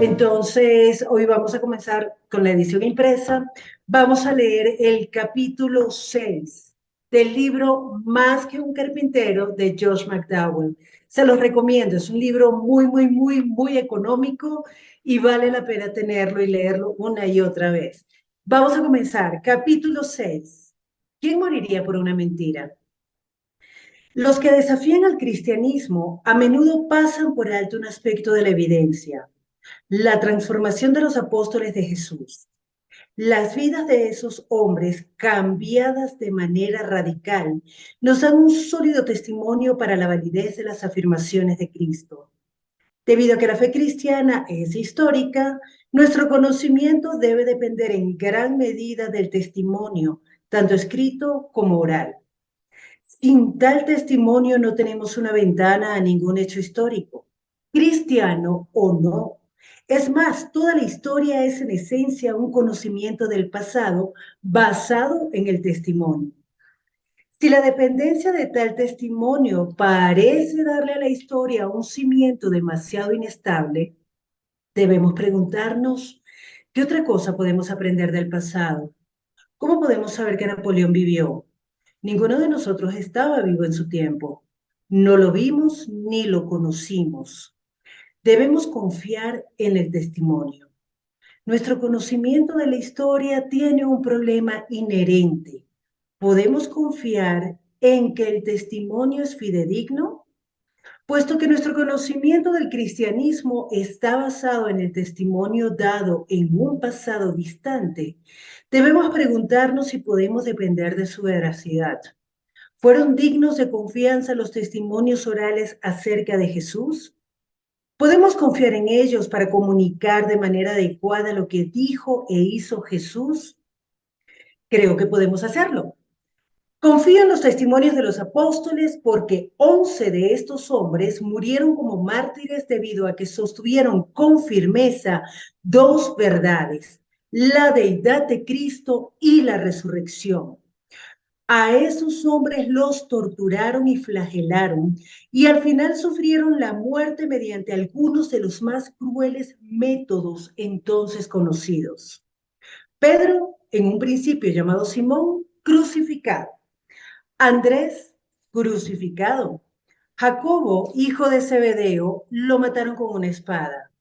Entonces, hoy vamos a comenzar con la edición impresa. Vamos a leer el capítulo 6 del libro Más que un carpintero de Josh McDowell. Se los recomiendo, es un libro muy económico y vale la pena tenerlo y leerlo una y otra vez. Vamos a comenzar. Capítulo 6. ¿Quién moriría por una mentira? Los que desafían al cristianismo a menudo pasan por alto un aspecto de la evidencia: la transformación de los apóstoles de Jesús. Las vidas de esos hombres, cambiadas de manera radical, nos dan un sólido testimonio para la validez de las afirmaciones de Cristo. Debido a que la fe cristiana es histórica, nuestro conocimiento debe depender en gran medida del testimonio, tanto escrito como oral. Sin tal testimonio no tenemos una ventana a ningún hecho histórico, cristiano o no. Es más, toda la historia es en esencia un conocimiento del pasado basado en el testimonio. Si la dependencia de tal testimonio parece darle a la historia un cimiento demasiado inestable, debemos preguntarnos, ¿qué otra cosa podemos aprender del pasado? ¿Cómo podemos saber que Napoleón vivió? Ninguno de nosotros estaba vivo en su tiempo. No lo vimos ni lo conocimos. Debemos confiar en el testimonio. Nuestro conocimiento de la historia tiene un problema inherente. ¿Podemos confiar en que el testimonio es fidedigno? Puesto que nuestro conocimiento del cristianismo está basado en el testimonio dado en un pasado distante, debemos preguntarnos si podemos depender de su veracidad. ¿Fueron dignos de confianza los testimonios orales acerca de Jesús? ¿Podemos confiar en ellos para comunicar de manera adecuada lo que dijo e hizo Jesús? Creo que podemos hacerlo. Confío en los testimonios de los apóstoles porque 11 de estos hombres murieron como mártires debido a que sostuvieron con firmeza dos verdades: la deidad de Cristo y la resurrección. A esos hombres los torturaron y flagelaron y al final sufrieron la muerte mediante algunos de los más crueles métodos entonces conocidos. Pedro, en un principio llamado Simón, crucificado. Andrés, crucificado. Jacobo, hijo de Zebedeo, lo mataron con una espada.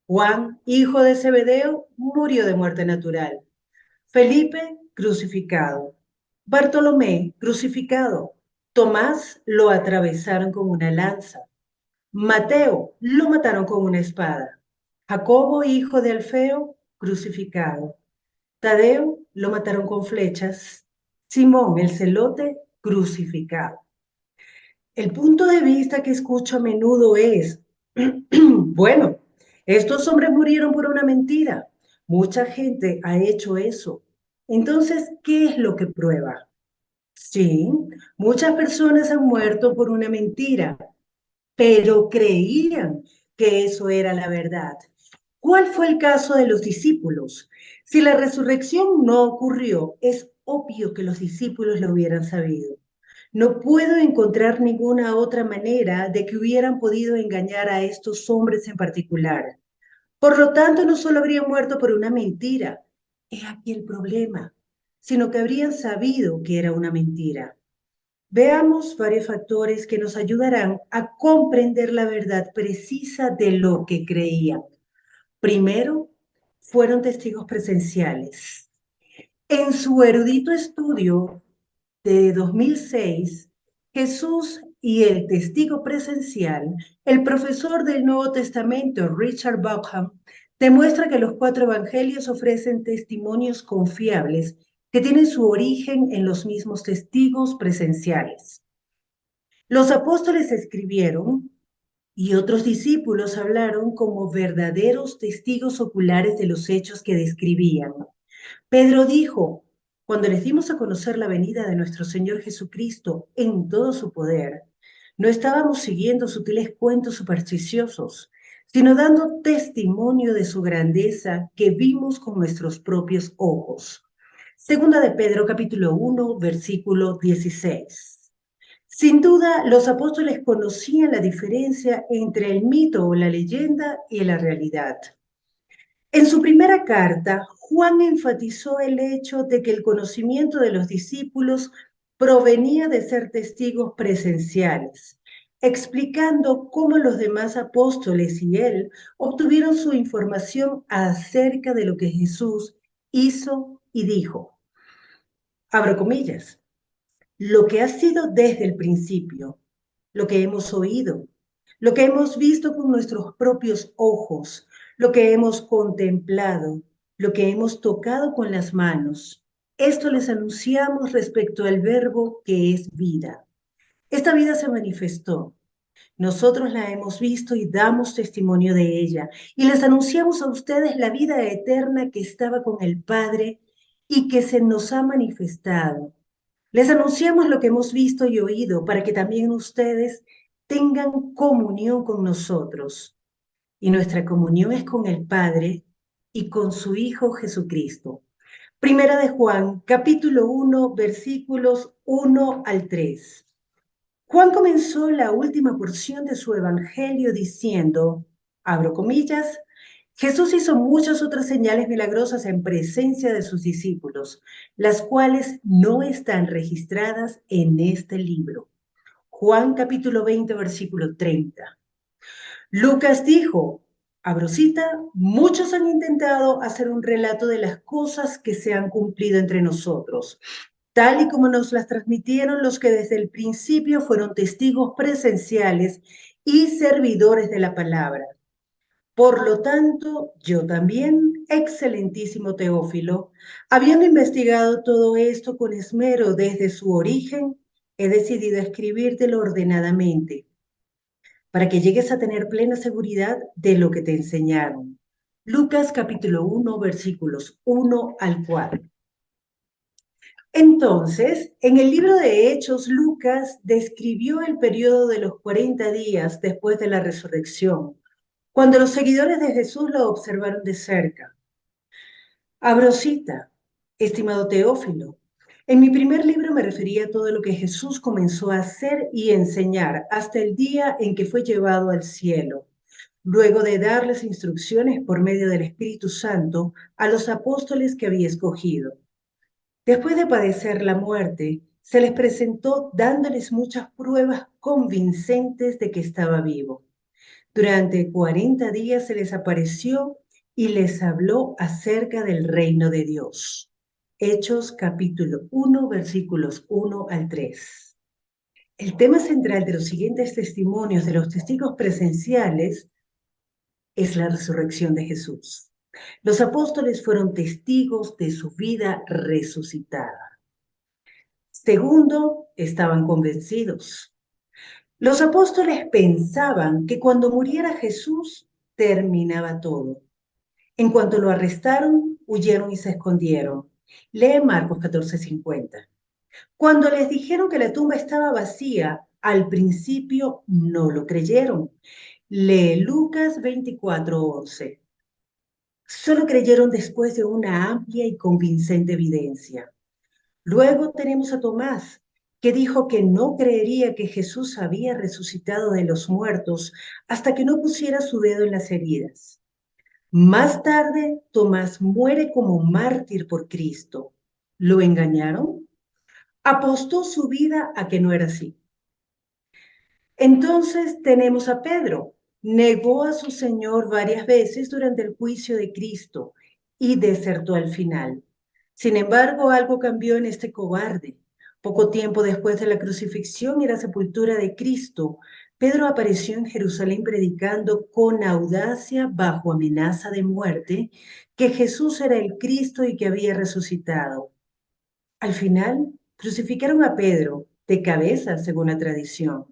Juan, hijo de Zebedeo, murió de muerte natural. Felipe, crucificado. Bartolomé, crucificado. Tomás lo atravesaron con una lanza. Mateo lo mataron con una espada. Jacobo, hijo de Alfeo, crucificado. Tadeo lo mataron con flechas. Simón, el celote, crucificado. El punto de vista que escucho a menudo es, bueno, estos hombres murieron por una mentira. Mucha gente ha hecho eso. Entonces, ¿qué es lo que prueba? Sí, muchas personas han muerto por una mentira, pero creían que eso era la verdad. ¿Cuál fue el caso de los discípulos? Si la resurrección no ocurrió, es obvio que los discípulos lo hubieran sabido. No puedo encontrar ninguna otra manera de que hubieran podido engañar a estos hombres en particular. Por lo tanto, no solo habrían muerto por una mentira, es aquí el problema, sino que habrían sabido que era una mentira. Veamos varios factores que nos ayudarán a comprender la verdad precisa de lo que creían. Primero, fueron testigos presenciales. En su erudito estudio de 2006, Jesús y el testigo presencial, el profesor del Nuevo Testamento Richard Bauckham demuestra que los cuatro evangelios ofrecen testimonios confiables que tienen su origen en los mismos testigos presenciales. Los apóstoles escribieron y otros discípulos hablaron como verdaderos testigos oculares de los hechos que describían. Pedro dijo: cuando les dimos a conocer la venida de nuestro Señor Jesucristo en todo su poder, no estábamos siguiendo sutiles cuentos supersticiosos, sino dando testimonio de su grandeza que vimos con nuestros propios ojos. Segunda de Pedro, capítulo 1, versículo 16. Sin duda, los apóstoles conocían la diferencia entre el mito o la leyenda y la realidad. En su primera carta, Juan enfatizó el hecho de que el conocimiento de los discípulos provenía de ser testigos presenciales, explicando cómo los demás apóstoles y él obtuvieron su información acerca de lo que Jesús hizo y dijo. Abro comillas, lo que ha sido desde el principio, lo que hemos oído, lo que hemos visto con nuestros propios ojos, lo que hemos contemplado, lo que hemos tocado con las manos. Esto les anunciamos respecto al verbo que es vida. Esta vida se manifestó. Nosotros la hemos visto y damos testimonio de ella. Y les anunciamos a ustedes la vida eterna que estaba con el Padre y que se nos ha manifestado. Les anunciamos lo que hemos visto y oído para que también ustedes tengan comunión con nosotros. Y nuestra comunión es con el Padre y con su Hijo Jesucristo. Primera de Juan, capítulo 1, versículos 1 al 3. Juan comenzó la última porción de su evangelio diciendo, abro comillas, Jesús hizo muchas otras señales milagrosas en presencia de sus discípulos, las cuales no están registradas en este libro. Juan capítulo 20, versículo 30. Lucas dijo, abro cita, muchos han intentado hacer un relato de las cosas que se han cumplido entre nosotros, tal y como nos las transmitieron los que desde el principio fueron testigos presenciales y servidores de la palabra. Por lo tanto, yo también, excelentísimo Teófilo, habiendo investigado todo esto con esmero desde su origen, he decidido escribírtelo ordenadamente, para que llegues a tener plena seguridad de lo que te enseñaron. Lucas capítulo 1, versículos 1 al 4. Entonces, en el libro de Hechos, Lucas describió el periodo de los 40 días después de la resurrección, cuando los seguidores de Jesús lo observaron de cerca. Abro cita, estimado Teófilo, en mi primer libro me refería a todo lo que Jesús comenzó a hacer y enseñar hasta el día en que fue llevado al cielo, luego de darles instrucciones por medio del Espíritu Santo a los apóstoles que había escogido. Después de padecer la muerte, se les presentó dándoles muchas pruebas convincentes de que estaba vivo. Durante 40 días se les apareció y les habló acerca del reino de Dios. Hechos capítulo 1, versículos 1 al 3. El tema central de los siguientes testimonios de los testigos presenciales es la resurrección de Jesús. Los apóstoles fueron testigos de su vida resucitada. Segundo, estaban convencidos. Los apóstoles pensaban que cuando muriera Jesús terminaba todo. En cuanto lo arrestaron, huyeron y se escondieron. Lee Marcos 14:50. Cuando les dijeron que la tumba estaba vacía, al principio no lo creyeron. Lee Lucas 24:11. Solo creyeron después de una amplia y convincente evidencia. Luego tenemos a Tomás, que dijo que no creería que Jesús había resucitado de los muertos hasta que no pusiera su dedo en las heridas. Más tarde, Tomás muere como mártir por Cristo. ¿Lo engañaron? Apostó su vida a que no era así. Entonces tenemos a Pedro. Negó a su Señor varias veces durante el juicio de Cristo y desertó al final. Sin embargo, algo cambió en este cobarde. Poco tiempo después de la crucifixión y la sepultura de Cristo, Pedro apareció en Jerusalén predicando con audacia bajo amenaza de muerte que Jesús era el Cristo y que había resucitado. Al final, crucificaron a Pedro de cabeza, según la tradición.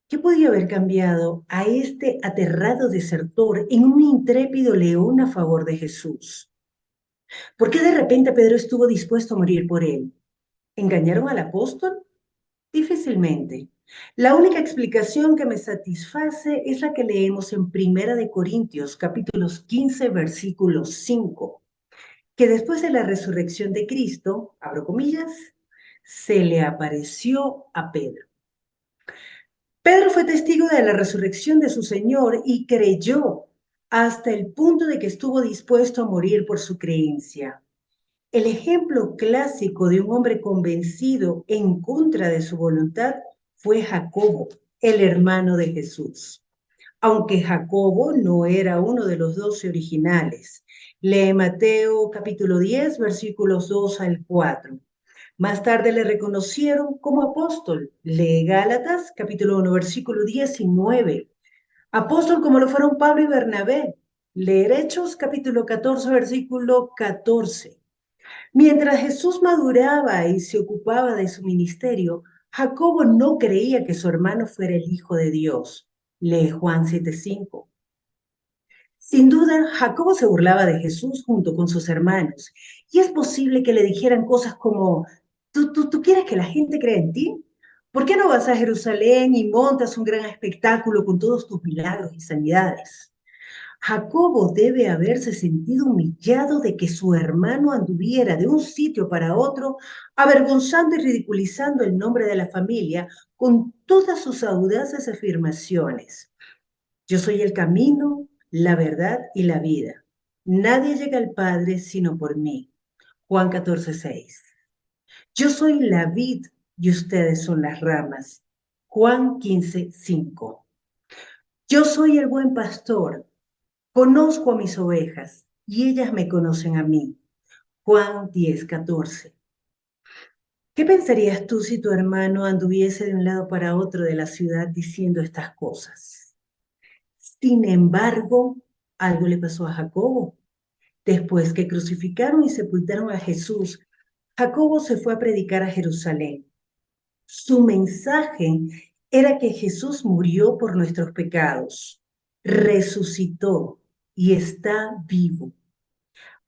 ¿Qué podía haber cambiado a este aterrado desertor en un intrépido león a favor de Jesús? ¿Por qué de repente Pedro estuvo dispuesto a morir por él? ¿Engañaron al apóstol? Difícilmente. La única explicación que me satisface es la que leemos en Primera de Corintios, capítulos 15, versículo 5, que después de la resurrección de Cristo, abro comillas, se le apareció a Pedro. Pedro fue testigo de la resurrección de su Señor y creyó, hasta el punto de que estuvo dispuesto a morir por su creencia. El ejemplo clásico de un hombre convencido en contra de su voluntad fue Jacobo, el hermano de Jesús. Aunque Jacobo no era uno de los 12 originales. Lee Mateo capítulo 10, versículos 2 al 4. Más tarde le reconocieron como apóstol. Lee Gálatas capítulo 1, versículo 19. Apóstol como lo fueron Pablo y Bernabé. Leer Hechos capítulo 14, versículo 14. Mientras Jesús maduraba y se ocupaba de su ministerio, Jacobo no creía que su hermano fuera el Hijo de Dios. Lee Juan 7:5. Sin duda, Jacobo se burlaba de Jesús junto con sus hermanos, y es posible que le dijeran cosas como, ¿Tú quieres que la gente crea en ti? ¿Por qué no vas a Jerusalén y montas un gran espectáculo con todos tus milagros y sanidades? Jacobo debe haberse sentido humillado de que su hermano anduviera de un sitio para otro, avergonzando y ridiculizando el nombre de la familia con todas sus audaces afirmaciones. Yo soy el camino, la verdad y la vida. Nadie llega al Padre sino por mí. Juan 14:6. Yo soy la vid y ustedes son las ramas. Juan 15:5. Yo soy el buen pastor. Conozco a mis ovejas y ellas me conocen a mí. Juan 10:14. ¿Qué pensarías tú si tu hermano anduviese de un lado para otro de la ciudad diciendo estas cosas? Sin embargo, algo le pasó a Jacobo. Después que crucificaron y sepultaron a Jesús, Jacobo se fue a predicar a Jerusalén. Su mensaje era que Jesús murió por nuestros pecados, resucitó y está vivo.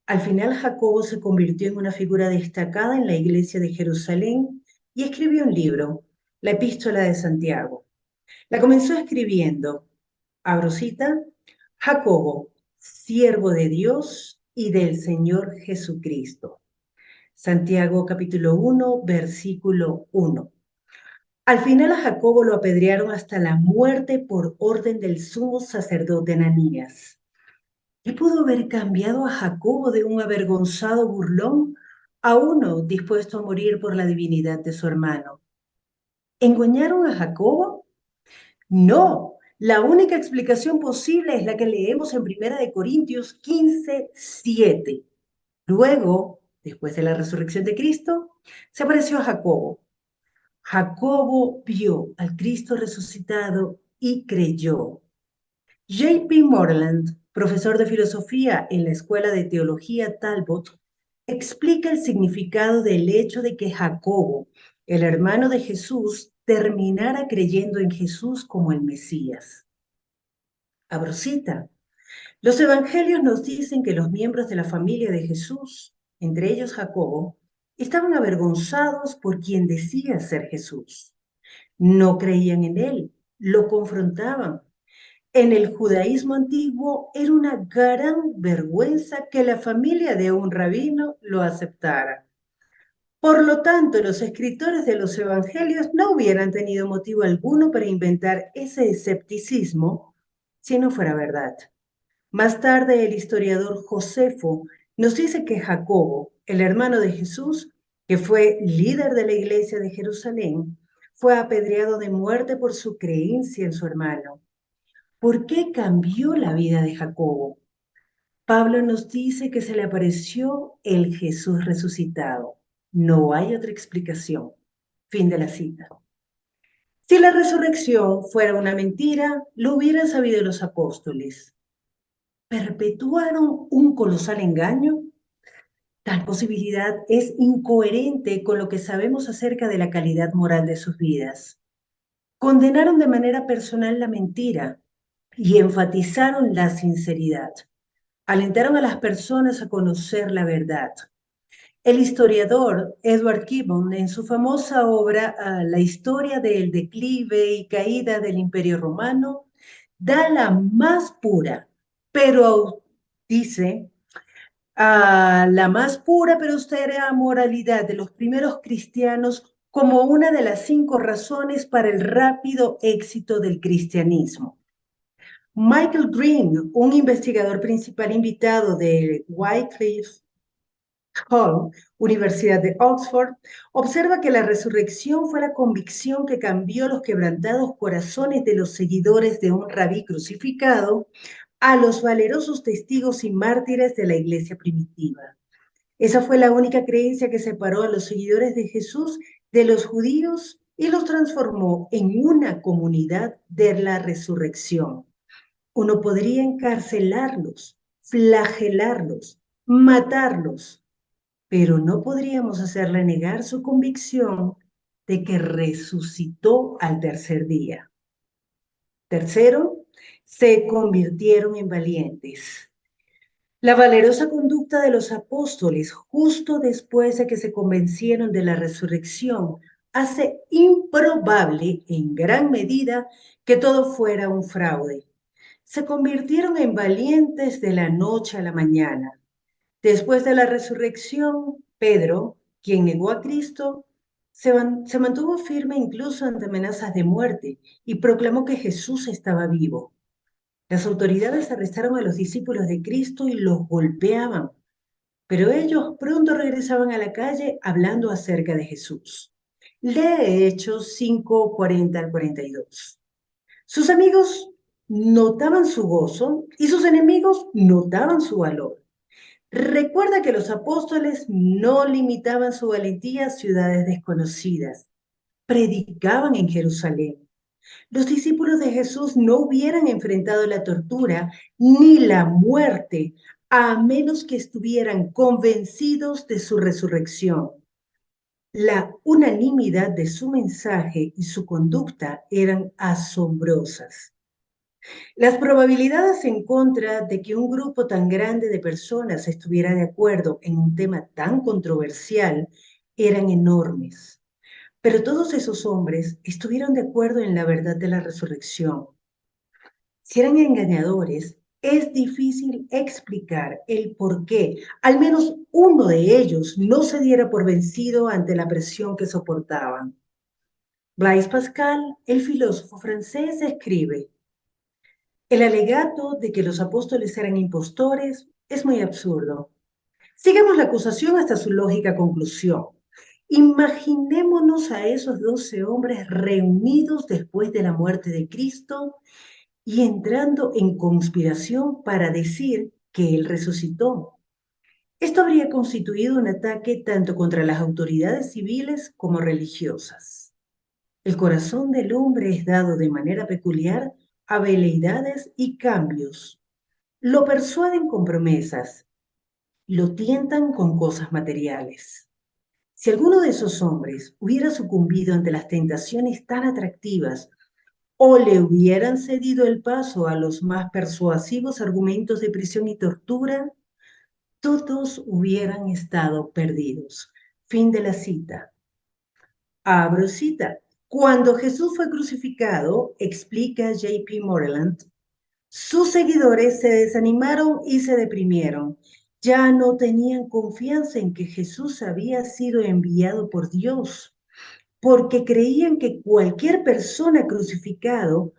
Al final, Jacobo se convirtió en una figura destacada en la iglesia de Jerusalén y escribió un libro, la Epístola de Santiago. La comenzó escribiendo, abro cita, Jacobo, siervo de Dios y del Señor Jesucristo. Santiago capítulo 1, versículo 1. Al final a Jacobo lo apedrearon hasta la muerte por orden del sumo sacerdote Ananías. ¿Qué pudo haber cambiado a Jacobo de un avergonzado burlón a uno dispuesto a morir por la divinidad de su hermano? ¿Engañaron a Jacobo? No, la única explicación posible es la que leemos en 1 Corintios 15:7. Luego, después de la resurrección de Cristo, se apareció a Jacobo. Jacobo vio al Cristo resucitado y creyó. J.P. Moreland, profesor de filosofía en la Escuela de Teología Talbot, explica el significado del hecho de que Jacobo, el hermano de Jesús, terminara creyendo en Jesús como el Mesías. Abro cita. Los evangelios nos dicen que los miembros de la familia de Jesús, entre ellos Jacobo, estaban avergonzados por quien decía ser Jesús. No creían en él, lo confrontaban. En el judaísmo antiguo era una gran vergüenza que la familia de un rabino lo aceptara. Por lo tanto, los escritores de los evangelios no hubieran tenido motivo alguno para inventar ese escepticismo si no fuera verdad. Más tarde, el historiador Josefo nos dice que Jacobo, el hermano de Jesús, que fue líder de la iglesia de Jerusalén, fue apedreado de muerte por su creencia en su hermano. ¿Por qué cambió la vida de Jacobo? Pablo nos dice que se le apareció el Jesús resucitado. No hay otra explicación. Fin de la cita. Si la resurrección fuera una mentira, lo hubieran sabido los apóstoles. ¿Perpetuaron un colosal engaño? Tal posibilidad es incoherente con lo que sabemos acerca de la calidad moral de sus vidas. Condenaron de manera personal la mentira y enfatizaron la sinceridad. Alentaron a las personas a conocer la verdad. El historiador Edward Gibbon, en su famosa obra La historia del declive y caída del Imperio Romano, da la más pura, pero dice, la más pura pero austera moralidad de los primeros cristianos como una de las 5 razones para el rápido éxito del cristianismo. Michael Green, un investigador principal invitado de Wycliffe Hall, Universidad de Oxford, observa que la resurrección fue la convicción que cambió los quebrantados corazones de los seguidores de un rabí crucificado a los valerosos testigos y mártires de la iglesia primitiva. Esa fue la única creencia que separó a los seguidores de Jesús de los judíos y los transformó en una comunidad de la resurrección. Uno podría encarcelarlos, flagelarlos, matarlos, pero no podríamos hacerle negar su convicción de que resucitó al tercer día. Tercero, se convirtieron en valientes. La valerosa conducta de los apóstoles justo después de que se convencieron de la resurrección hace improbable en gran medida que todo fuera un fraude. Se convirtieron en valientes de la noche a la mañana. Después de la resurrección, Pedro, quien negó a Cristo, se mantuvo firme incluso ante amenazas de muerte y proclamó que Jesús estaba vivo. Las autoridades arrestaron a los discípulos de Cristo y los golpeaban, pero ellos pronto regresaban a la calle hablando acerca de Jesús. Lee Hechos 5:40 al 42. Sus amigos notaban su gozo y sus enemigos notaban su valor. Recuerda que los apóstoles no limitaban su valentía a ciudades desconocidas, predicaban en Jerusalén. Los discípulos de Jesús no hubieran enfrentado la tortura ni la muerte a menos que estuvieran convencidos de su resurrección. La unanimidad de su mensaje y su conducta eran asombrosas. Las probabilidades en contra de que un grupo tan grande de personas estuviera de acuerdo en un tema tan controversial eran enormes. Pero todos esos hombres estuvieron de acuerdo en la verdad de la resurrección. Si eran engañadores, es difícil explicar el por qué al menos uno de ellos no se diera por vencido ante la presión que soportaban. Blaise Pascal, el filósofo francés, escribe: el alegato de que los apóstoles eran impostores es muy absurdo. Sigamos la acusación hasta su lógica conclusión. Imaginémonos a esos 12 hombres reunidos después de la muerte de Cristo y entrando en conspiración para decir que Él resucitó. Esto habría constituido un ataque tanto contra las autoridades civiles como religiosas. El corazón del hombre es dado de manera peculiar a veleidades y cambios. Lo persuaden con promesas, lo tientan con cosas materiales. Si alguno de esos hombres hubiera sucumbido ante las tentaciones tan atractivas o le hubieran cedido el paso a los más persuasivos argumentos de prisión y tortura, todos hubieran estado perdidos. Fin de la cita. Abro cita. Cuando Jesús fue crucificado, explica J.P. Moreland, sus seguidores se desanimaron y se deprimieron. Ya no tenían confianza en que Jesús había sido enviado por Dios, porque creían que cualquier persona crucificado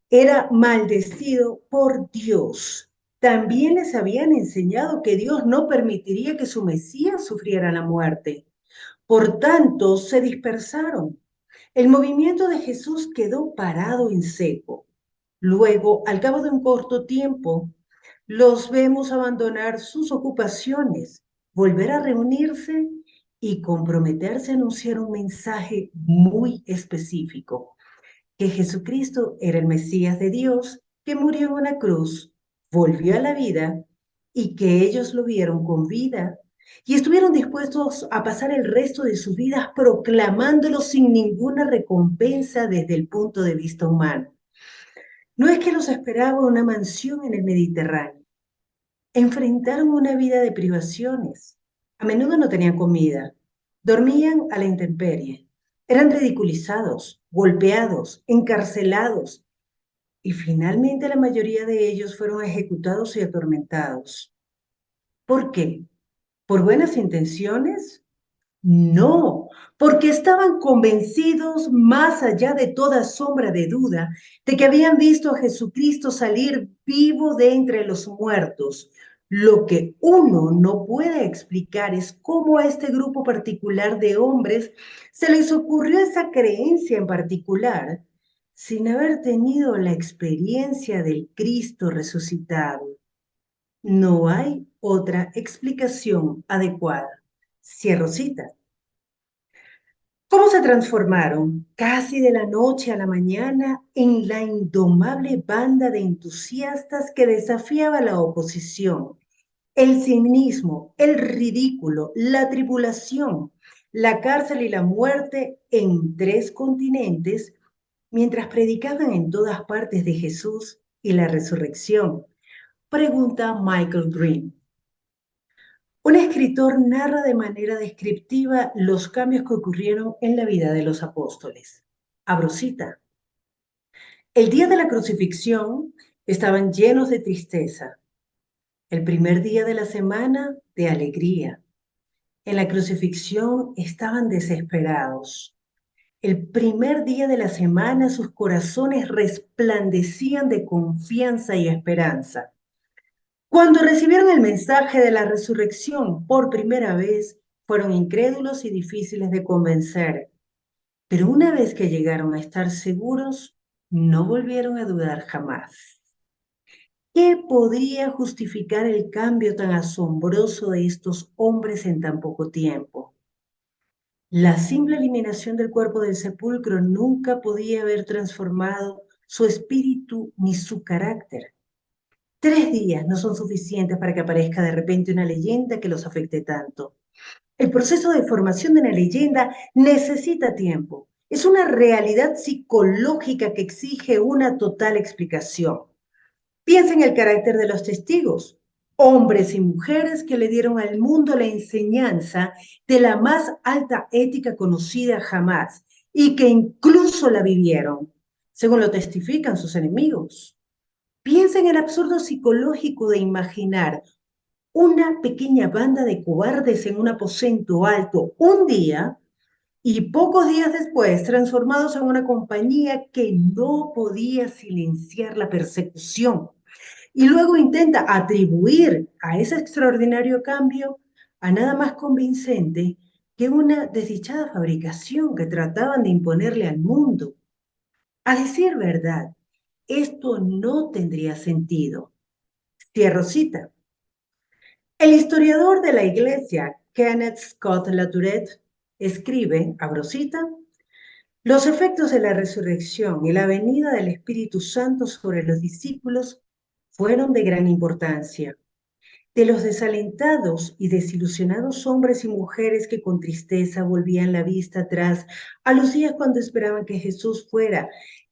era maldecido por Dios. También les habían enseñado que Dios no permitiría que su Mesías sufriera la muerte. Por tanto, se dispersaron. El movimiento de Jesús quedó parado en seco. Luego, al cabo de un corto tiempo, los vemos abandonar sus ocupaciones, volver a reunirse y comprometerse a anunciar un mensaje muy específico, que Jesucristo era el Mesías de Dios, que murió en una cruz, volvió a la vida y que ellos lo vieron con vida y estuvieron dispuestos a pasar el resto de sus vidas proclamándolo sin ninguna recompensa desde el punto de vista humano. No es que los esperaba una mansión en el Mediterráneo. Enfrentaron una vida de privaciones. A menudo no tenían comida. Dormían a la intemperie. Eran ridiculizados, golpeados, encarcelados. Y finalmente la mayoría de ellos fueron ejecutados y atormentados. ¿Por qué? ¿Por buenas intenciones? No, porque estaban convencidos, más allá de toda sombra de duda, de que habían visto a Jesucristo salir vivo de entre los muertos. Lo que uno no puede explicar es cómo a este grupo particular de hombres se les ocurrió esa creencia en particular sin haber tenido la experiencia del Cristo resucitado. No hay otra explicación adecuada. Cierro cita. ¿Cómo se transformaron casi de la noche a la mañana en la indomable banda de entusiastas que desafiaba la oposición, el cinismo, el ridículo, la tribulación, la cárcel y la muerte en 3 continentes, mientras predicaban en todas partes de Jesús y la resurrección? Pregunta Michael Green. Un escritor narra de manera descriptiva los cambios que ocurrieron en la vida de los apóstoles. Abro cita. El día de la crucifixión estaban llenos de tristeza. El primer día de la semana, de alegría. En la crucifixión estaban desesperados. El primer día de la semana sus corazones resplandecían de confianza y esperanza. Cuando recibieron el mensaje de la resurrección por primera vez, fueron incrédulos y difíciles de convencer, pero una vez que llegaron a estar seguros, no volvieron a dudar jamás. ¿Qué podría justificar el cambio tan asombroso de estos hombres en tan poco tiempo? La simple eliminación del cuerpo del sepulcro nunca podía haber transformado su espíritu ni su carácter. 3 días no son suficientes para que aparezca de repente una leyenda que los afecte tanto. El proceso de formación de una leyenda necesita tiempo. Es una realidad psicológica que exige una total explicación. Piensa en el carácter de los testigos, hombres y mujeres que le dieron al mundo la enseñanza de la más alta ética conocida jamás y que incluso la vivieron, según lo testifican sus enemigos. Piensa en el absurdo psicológico de imaginar una pequeña banda de cobardes en un aposento alto un día y pocos días después transformados en una compañía que no podía silenciar la persecución. Y luego intenta atribuir a ese extraordinario cambio a nada más convincente que una desdichada fabricación que trataban de imponerle al mundo. A decir verdad, esto no tendría sentido. Cierro cita. El historiador de la Iglesia, Kenneth Scott Latourette, escribe, abro cita, los efectos de la resurrección y la venida del Espíritu Santo sobre los discípulos fueron de gran importancia. De los desalentados y desilusionados hombres y mujeres que con tristeza volvían la vista atrás a los días cuando esperaban que Jesús fuera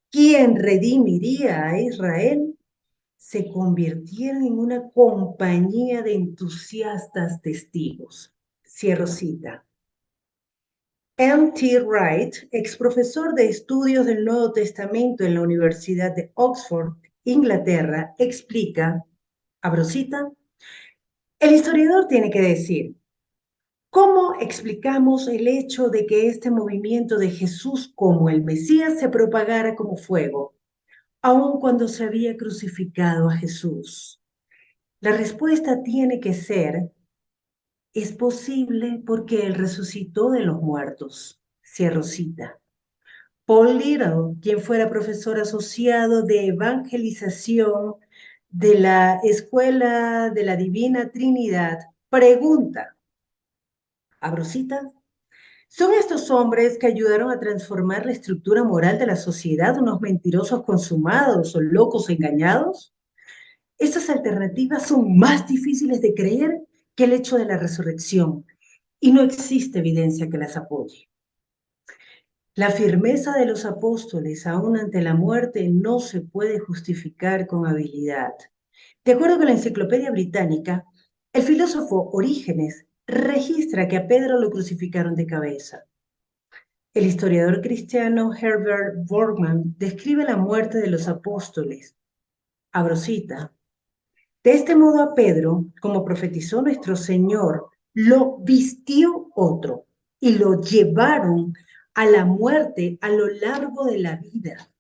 quien redimiría a Israel, se convirtieron en una compañía de entusiastas testigos. Cierro cita. M.T. Wright, ex profesor de estudios del Nuevo Testamento en la Universidad de Oxford, Inglaterra, explica, abro cita, el historiador tiene que decir, ¿cómo explicamos el hecho de que este movimiento de Jesús como el Mesías se propagara como fuego, aun cuando se había crucificado a Jesús? La respuesta tiene que ser, es posible porque Él resucitó de los muertos. Cierro cita. Paul Little, quien fuera profesor asociado de evangelización de la Escuela de la Divina Trinidad, pregunta, abro cita, ¿son estos hombres que ayudaron a transformar la estructura moral de la sociedad unos mentirosos consumados o locos engañados? Estas alternativas son más difíciles de creer que el hecho de la resurrección y no existe evidencia que las apoye. La firmeza de los apóstoles aún ante la muerte no se puede justificar con habilidad. De acuerdo con la Enciclopedia Británica, el filósofo Orígenes registra que a Pedro lo crucificaron de cabeza. El historiador cristiano Herbert Borgman describe la muerte de los apóstoles. Abro cita. De este modo a Pedro, como profetizó nuestro Señor, lo vistió otro. y lo llevaron a la muerte a lo largo de la vida.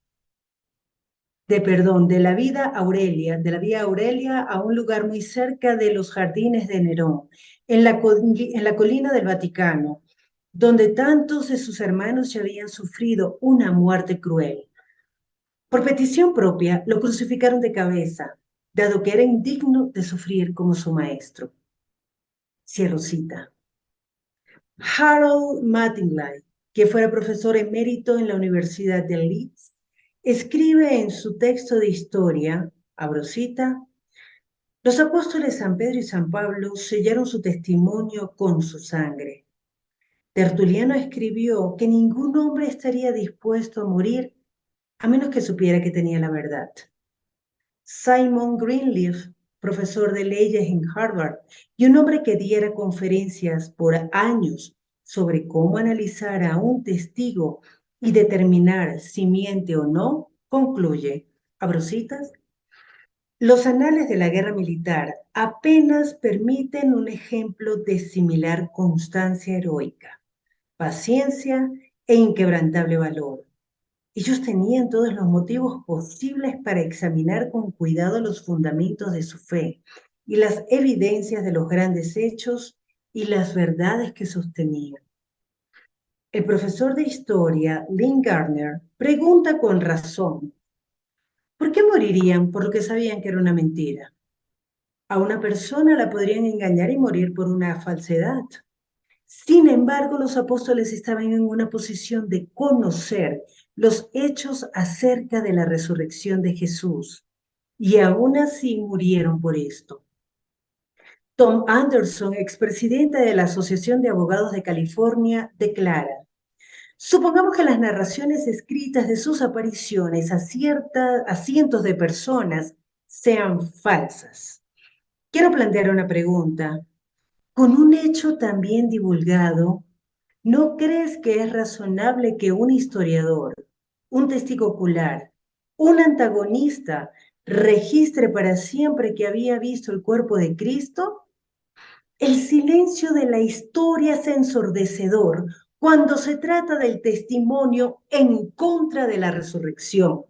De la vida Aurelia, de la vía Aurelia a un lugar muy cerca de los jardines de Nerón, en la colina del Vaticano, donde tantos de sus hermanos ya habían sufrido una muerte cruel. Por petición propia, lo crucificaron de cabeza, dado que era indigno de sufrir como su maestro. Cierro cita. Harold Mattingly, que fuera profesor emérito en la Universidad de Leeds, escribe en su texto de historia, abro cita, los apóstoles San Pedro y San Pablo sellaron su testimonio con su sangre. Tertuliano escribió que ningún hombre estaría dispuesto a morir a menos que supiera que tenía la verdad. Simon Greenleaf, profesor de leyes en Harvard y un hombre que diera conferencias por años sobre cómo analizar a un testigo y determinar si miente o no, concluye, abro citas, los anales de la guerra militar apenas permiten un ejemplo de similar constancia heroica, paciencia e inquebrantable valor. Ellos tenían todos los motivos posibles para examinar con cuidado los fundamentos de su fe y las evidencias de los grandes hechos y las verdades que sostenían. El profesor de historia, Lynn Gardner, pregunta con razón, ¿por qué morirían por lo que sabían que era una mentira? A una persona la podrían engañar y morir por una falsedad. Sin embargo, los apóstoles estaban en una posición de conocer los hechos acerca de la resurrección de Jesús y aún así murieron por esto. Tom Anderson, expresidente de la Asociación de Abogados de California, declara, supongamos que las narraciones escritas de sus apariciones a cientos de personas sean falsas. Quiero plantear una pregunta. Con un hecho tan bien divulgado, ¿no crees que es razonable que un historiador, un testigo ocular, un antagonista registre para siempre que había visto el cuerpo de Cristo? El silencio de la historia es ensordecedor cuando se trata del testimonio en contra de la resurrección.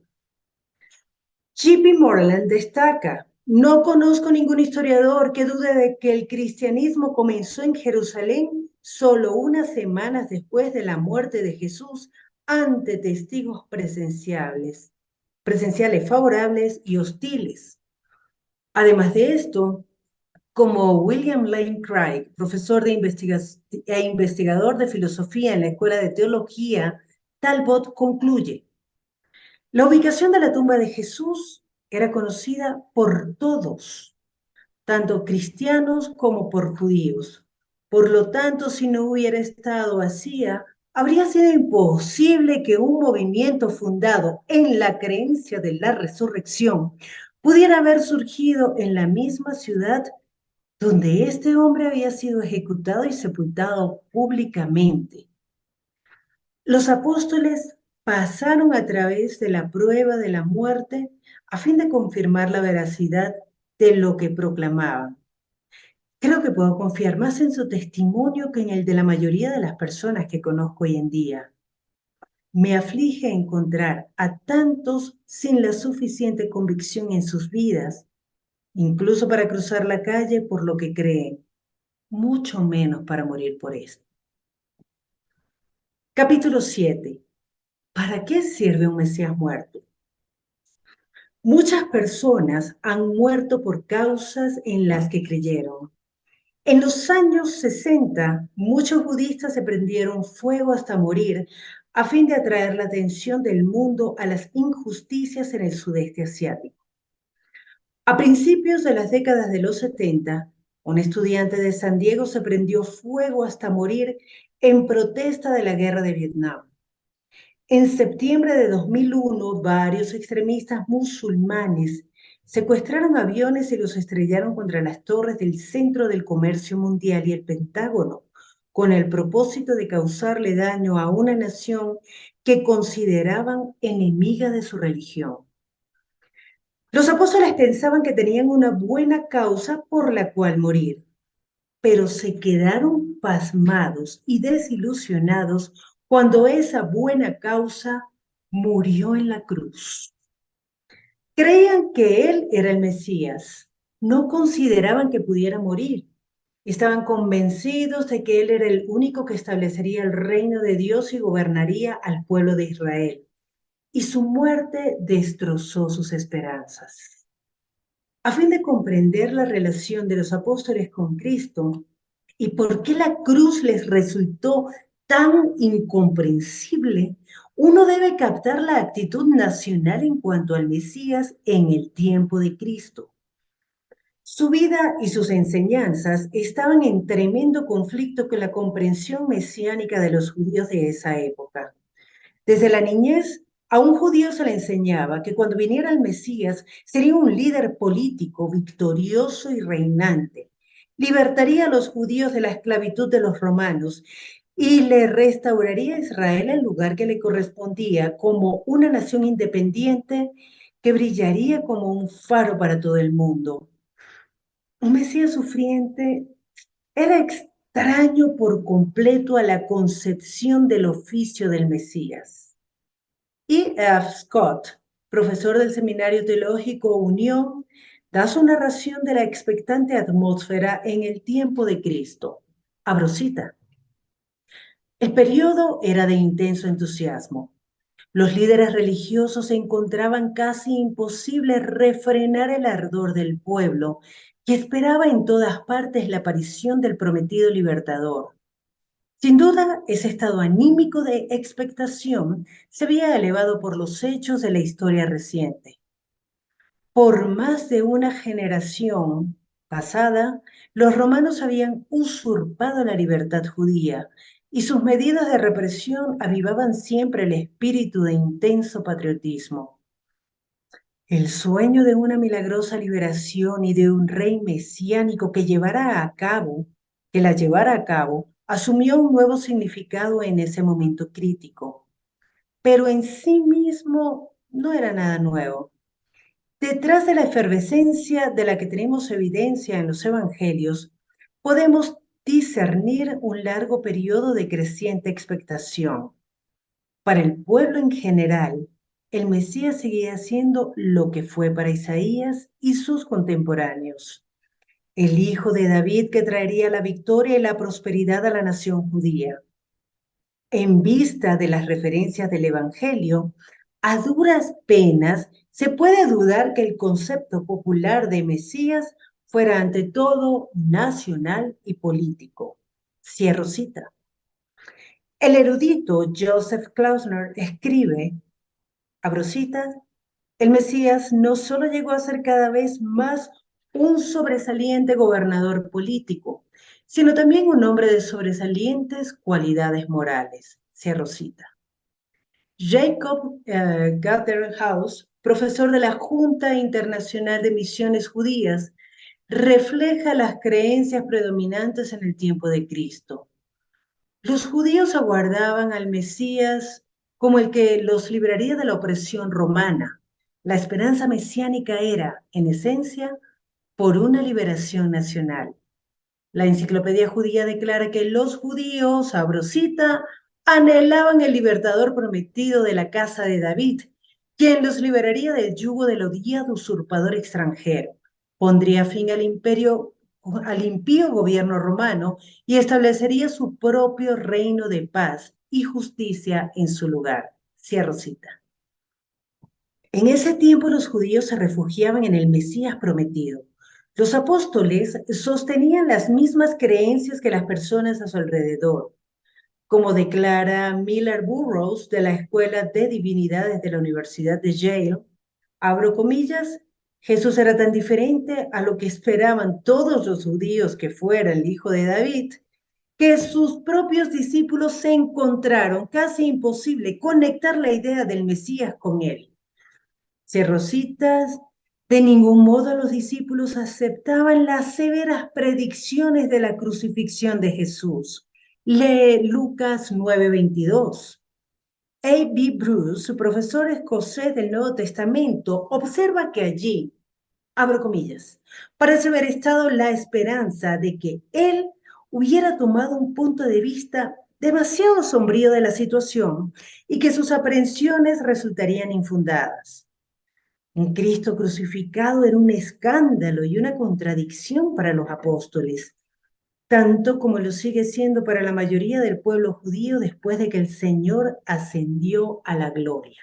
J.P. Moreland destaca, no conozco ningún historiador que dude de que el cristianismo comenzó en Jerusalén solo unas semanas después de la muerte de Jesús ante testigos presenciales favorables y hostiles. Además de esto, como William Lane Craig, profesor e investigador de filosofía en la Escuela de Teología, Talbot concluye, la ubicación de la tumba de Jesús era conocida por todos, tanto cristianos como por judíos. Por lo tanto, si no hubiera estado vacía, habría sido imposible que un movimiento fundado en la creencia de la resurrección pudiera haber surgido en la misma ciudad donde este hombre había sido ejecutado y sepultado públicamente. Los apóstoles pasaron a través de la prueba de la muerte a fin de confirmar la veracidad de lo que proclamaban. Creo que puedo confiar más en su testimonio que en el de la mayoría de las personas que conozco hoy en día. Me aflige encontrar a tantos sin la suficiente convicción en sus vidas, incluso para cruzar la calle por lo que creen, mucho menos para morir por esto. Capítulo 7. ¿Para qué sirve un Mesías muerto? Muchas personas han muerto por causas en las que creyeron. En los años 60, muchos budistas se prendieron fuego hasta morir a fin de atraer la atención del mundo a las injusticias en el sudeste asiático. A principios de las décadas de los 70, un estudiante de San Diego se prendió fuego hasta morir en protesta de la guerra de Vietnam. En septiembre de 2001, varios extremistas musulmanes secuestraron aviones y los estrellaron contra las torres del Centro del Comercio Mundial y el Pentágono, con el propósito de causarle daño a una nación que consideraban enemiga de su religión. Los apóstoles pensaban que tenían una buena causa por la cual morir, pero se quedaron pasmados y desilusionados cuando esa buena causa murió en la cruz. Creían que él era el Mesías, no consideraban que pudiera morir. Estaban convencidos de que él era el único que establecería el reino de Dios y gobernaría al pueblo de Israel. Y su muerte destrozó sus esperanzas. A fin de comprender la relación de los apóstoles con Cristo y por qué la cruz les resultó tan incomprensible, uno debe captar la actitud nacional en cuanto al Mesías en el tiempo de Cristo. Su vida y sus enseñanzas estaban en tremendo conflicto con la comprensión mesiánica de los judíos de esa época. Desde la niñez, a un judío se le enseñaba que cuando viniera el Mesías sería un líder político victorioso y reinante. Libertaría a los judíos de la esclavitud de los romanos y le restauraría a Israel el lugar que le correspondía como una nación independiente que brillaría como un faro para todo el mundo. Un Mesías sufriente era extraño por completo a la concepción del oficio del Mesías. E. F. Scott, profesor del Seminario Teológico Unión, da su narración de la expectante atmósfera en el tiempo de Cristo. Abro cita. El periodo era de intenso entusiasmo. Los líderes religiosos encontraban casi imposible refrenar el ardor del pueblo, que esperaba en todas partes la aparición del prometido libertador. Sin duda, ese estado anímico de expectación se había elevado por los hechos de la historia reciente. Por más de una generación pasada, los romanos habían usurpado la libertad judía y sus medidas de represión avivaban siempre el espíritu de intenso patriotismo. El sueño de una milagrosa liberación y de un rey mesiánico que la llevara a cabo, asumió un nuevo significado en ese momento crítico. Pero en sí mismo no era nada nuevo. Detrás de la efervescencia de la que tenemos evidencia en los evangelios, podemos discernir un largo periodo de creciente expectación. Para el pueblo en general, el Mesías seguía siendo lo que fue para Isaías y sus contemporáneos, el hijo de David que traería la victoria y la prosperidad a la nación judía. En vista de las referencias del Evangelio, a duras penas se puede dudar que el concepto popular de Mesías fuera ante todo nacional y político. Cierro cita. El erudito Joseph Klausner escribe, abro citas, el Mesías no solo llegó a ser cada vez más un sobresaliente gobernador político, sino también un hombre de sobresalientes cualidades morales. Cierro cita. Jacob Gatherhouse, profesor de la Junta Internacional de Misiones Judías, refleja las creencias predominantes en el tiempo de Cristo. Los judíos aguardaban al Mesías como el que los libraría de la opresión romana. La esperanza mesiánica era, en esencia, por una liberación nacional. La enciclopedia judía declara que los judíos, abro cita, anhelaban el libertador prometido de la casa de David, quien los liberaría del yugo del odiado usurpador extranjero, pondría fin al impío gobierno romano y establecería su propio reino de paz y justicia en su lugar. Cierro cita. En ese tiempo los judíos se refugiaban en el Mesías prometido. Los apóstoles sostenían las mismas creencias que las personas a su alrededor. Como declara Miller Burroughs de la Escuela de Divinidades de la Universidad de Yale, abro comillas, Jesús era tan diferente a lo que esperaban todos los judíos que fuera el hijo de David, que sus propios discípulos se encontraron casi imposible conectar la idea del Mesías con él. Cerrositas, de ningún modo los discípulos aceptaban las severas predicciones de la crucifixión de Jesús. Lee Lucas 9:22. A.B. Bruce, profesor escocés del Nuevo Testamento, observa que allí, abro comillas, parece haber estado la esperanza de que él hubiera tomado un punto de vista demasiado sombrío de la situación y que sus aprehensiones resultarían infundadas. Un Cristo crucificado era un escándalo y una contradicción para los apóstoles, tanto como lo sigue siendo para la mayoría del pueblo judío después de que el Señor ascendió a la gloria.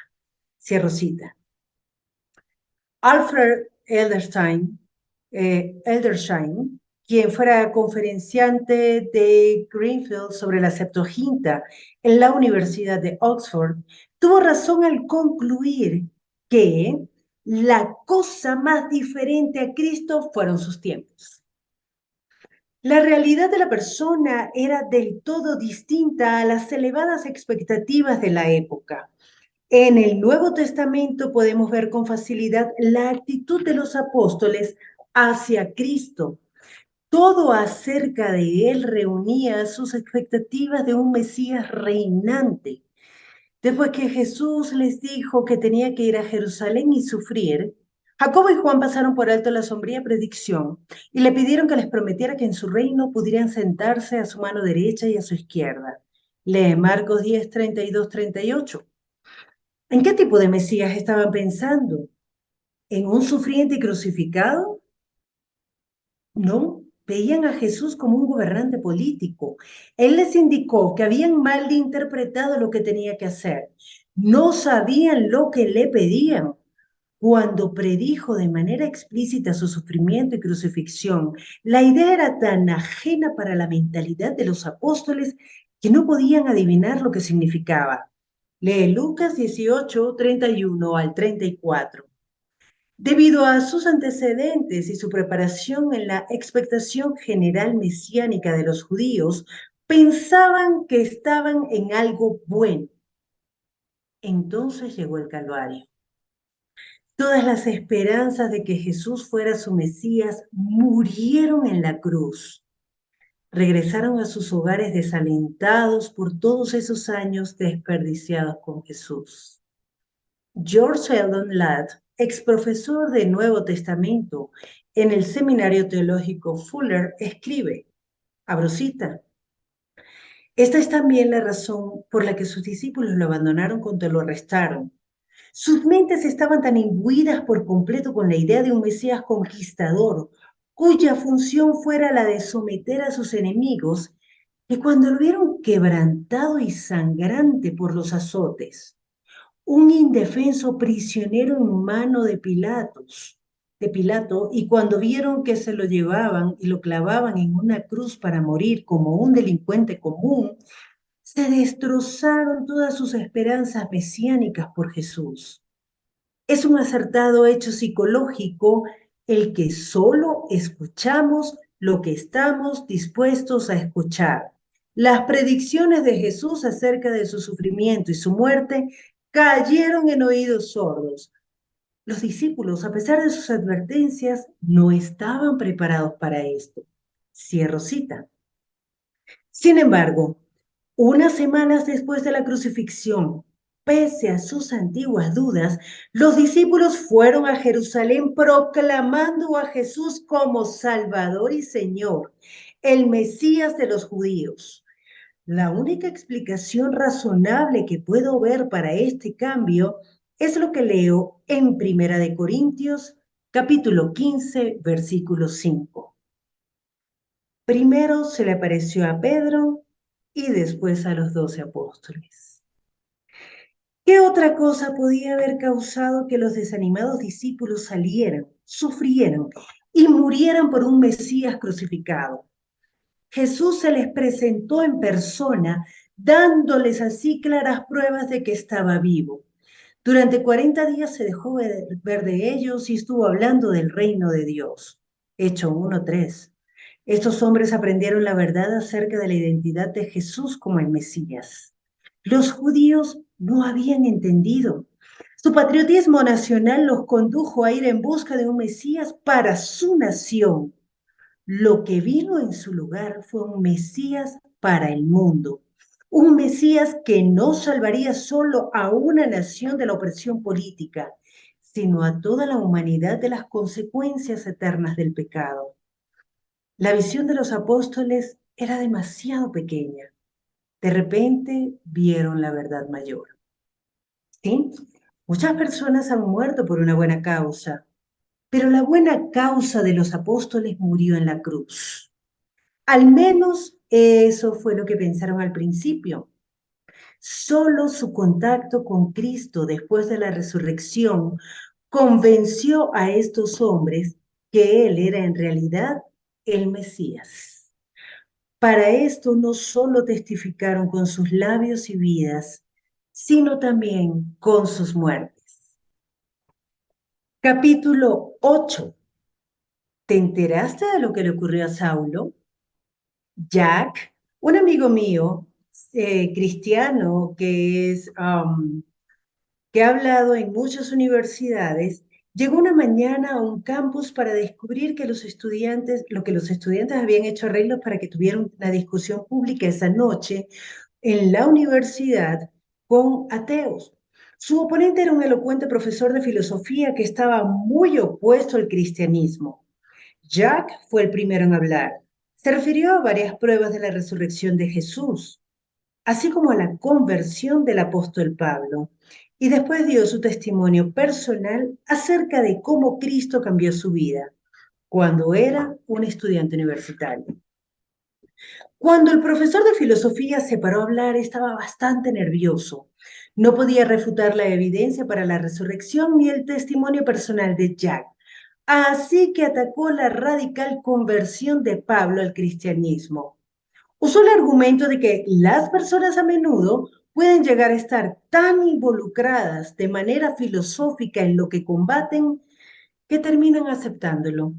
Cierro cita. Alfred Eldersheim, quien fuera conferenciante de Greenfield sobre la Septuaginta en la Universidad de Oxford, tuvo razón al concluir que la cosa más diferente a Cristo fueron sus tiempos. La realidad de la persona era del todo distinta a las elevadas expectativas de la época. En el Nuevo Testamento podemos ver con facilidad la actitud de los apóstoles hacia Cristo. Todo acerca de él reunía sus expectativas de un Mesías reinante. Después que Jesús les dijo que tenía que ir a Jerusalén y sufrir, Jacobo y Juan pasaron por alto la sombría predicción y le pidieron que les prometiera que en su reino pudieran sentarse a su mano derecha y a su izquierda. Lee Marcos 10, 32, 38. ¿En qué tipo de Mesías estaban pensando? ¿En un sufriente y crucificado? No, veían a Jesús como un gobernante político. Él les indicó que habían malinterpretado lo que tenía que hacer. No sabían lo que le pedían. Cuando predijo de manera explícita su sufrimiento y crucifixión, la idea era tan ajena para la mentalidad de los apóstoles que no podían adivinar lo que significaba. Lee Lucas 18, 31 al 34. Debido a sus antecedentes y su preparación en la expectación general mesiánica de los judíos, pensaban que estaban en algo bueno. Entonces llegó el Calvario. Todas las esperanzas de que Jesús fuera su Mesías murieron en la cruz. Regresaron a sus hogares desalentados por todos esos años desperdiciados con Jesús. George Eldon Ladd, ex profesor de Nuevo Testamento en el Seminario Teológico Fuller, escribe, abro cita, esta es también la razón por la que sus discípulos lo abandonaron cuando lo arrestaron. Sus mentes estaban tan imbuidas por completo con la idea de un Mesías conquistador, cuya función fuera la de someter a sus enemigos, que cuando lo vieron quebrantado y sangrante por los azotes, un indefenso prisionero en mano de Pilato, y cuando vieron que se lo llevaban y lo clavaban en una cruz para morir como un delincuente común, se destrozaron todas sus esperanzas mesiánicas por Jesús. Es un acertado hecho psicológico el que solo escuchamos lo que estamos dispuestos a escuchar. Las predicciones de Jesús acerca de su sufrimiento y su muerte cayeron en oídos sordos. Los discípulos, a pesar de sus advertencias, no estaban preparados para esto. Cierro cita. Sin embargo, unas semanas después de la crucifixión, pese a sus antiguas dudas, los discípulos fueron a Jerusalén proclamando a Jesús como Salvador y Señor, el Mesías de los judíos. La única explicación razonable que puedo ver para este cambio es lo que leo en Primera de Corintios, capítulo 15, versículo 5. Primero se le apareció a Pedro y después a los 12 apóstoles. ¿Qué otra cosa podía haber causado que los desanimados discípulos salieran, sufrieran y murieran por un Mesías crucificado? Jesús se les presentó en persona, dándoles así claras pruebas de que estaba vivo. Durante 40 días se dejó ver de ellos y estuvo hablando del reino de Dios. Hecho 1:3. Estos hombres aprendieron la verdad acerca de la identidad de Jesús como el Mesías. Los judíos no habían entendido. Su patriotismo nacional los condujo a ir en busca de un Mesías para su nación. Lo que vino en su lugar fue un Mesías para el mundo. Un Mesías que no salvaría solo a una nación de la opresión política, sino a toda la humanidad de las consecuencias eternas del pecado. La visión de los apóstoles era demasiado pequeña. De repente vieron la verdad mayor. ¿Sí? Muchas personas han muerto por una buena causa, pero la buena causa de los apóstoles murió en la cruz. Al menos eso fue lo que pensaron al principio. Solo su contacto con Cristo después de la resurrección convenció a estos hombres que Él era en realidad el Mesías. Para esto no solo testificaron con sus labios y vidas, sino también con sus muertes. Capítulo 8. ¿Te enteraste de lo que le ocurrió a Saulo? Jack, un amigo mío, cristiano, que ha hablado en muchas universidades, llegó una mañana a un campus para descubrir que lo que los estudiantes habían hecho arreglos para que tuvieran una discusión pública esa noche en la universidad con ateos. Su oponente era un elocuente profesor de filosofía que estaba muy opuesto al cristianismo. Jack fue el primero en hablar. Se refirió a varias pruebas de la resurrección de Jesús, así como a la conversión del apóstol Pablo, y después dio su testimonio personal acerca de cómo Cristo cambió su vida cuando era un estudiante universitario. Cuando el profesor de filosofía se paró a hablar, estaba bastante nervioso. No podía refutar la evidencia para la resurrección ni el testimonio personal de Jack. Así que atacó la radical conversión de Pablo al cristianismo. Usó el argumento de que las personas a menudo pueden llegar a estar tan involucradas de manera filosófica en lo que combaten que terminan aceptándolo.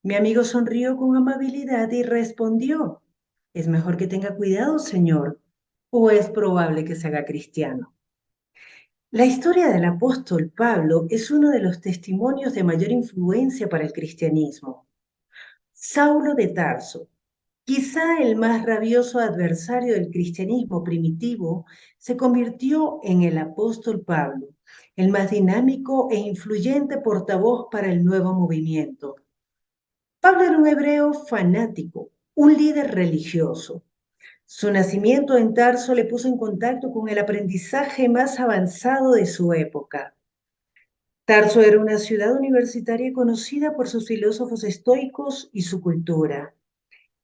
Mi amigo sonrió con amabilidad y respondió, es mejor que tenga cuidado, señor, o es probable que se haga cristiano. La historia del apóstol Pablo es uno de los testimonios de mayor influencia para el cristianismo. Saulo de Tarso, quizá el más rabioso adversario del cristianismo primitivo, se convirtió en el apóstol Pablo, el más dinámico e influyente portavoz para el nuevo movimiento. Pablo era un hebreo fanático, un líder religioso. Su nacimiento en Tarso le puso en contacto con el aprendizaje más avanzado de su época. Tarso era una ciudad universitaria conocida por sus filósofos estoicos y su cultura.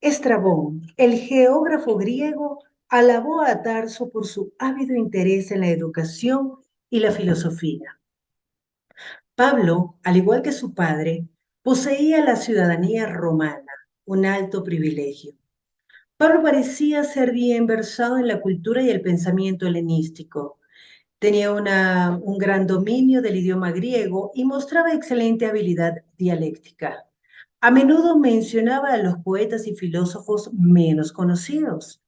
Estrabón, el geógrafo griego, alabó a Tarso por su ávido interés en la educación y la filosofía. Pablo, al igual que su padre, poseía la ciudadanía romana, un alto privilegio. Pablo parecía ser bien versado en la cultura y el pensamiento helenístico. Tenía un gran dominio del idioma griego y mostraba excelente habilidad dialéctica. A menudo mencionaba a los poetas y filósofos menos conocidos.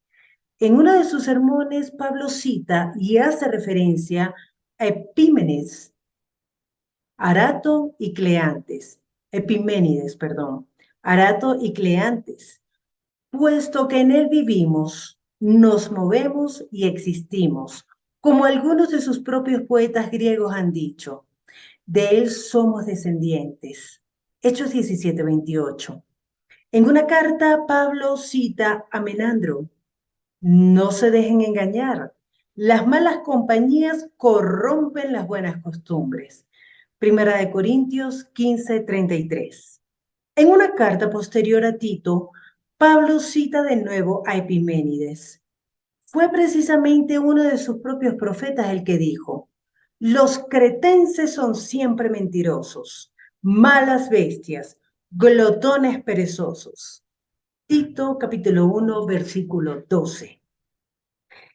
En uno de sus sermones, Pablo cita y hace referencia a Epímenes, Arato y Cleantes, Epiménides, perdón, Arato y Cleantes, puesto que en él vivimos, nos movemos y existimos, como algunos de sus propios poetas griegos han dicho, de él somos descendientes. Hechos 17:28. En una carta, Pablo cita a Menandro, no se dejen engañar, las malas compañías corrompen las buenas costumbres. Primera de Corintios 15:33. En una carta posterior a Tito, Pablo cita de nuevo a Epiménides. Fue precisamente uno de sus propios profetas el que dijo, los cretenses son siempre mentirosos, malas bestias, glotones perezosos. Tito capítulo 1, versículo 12.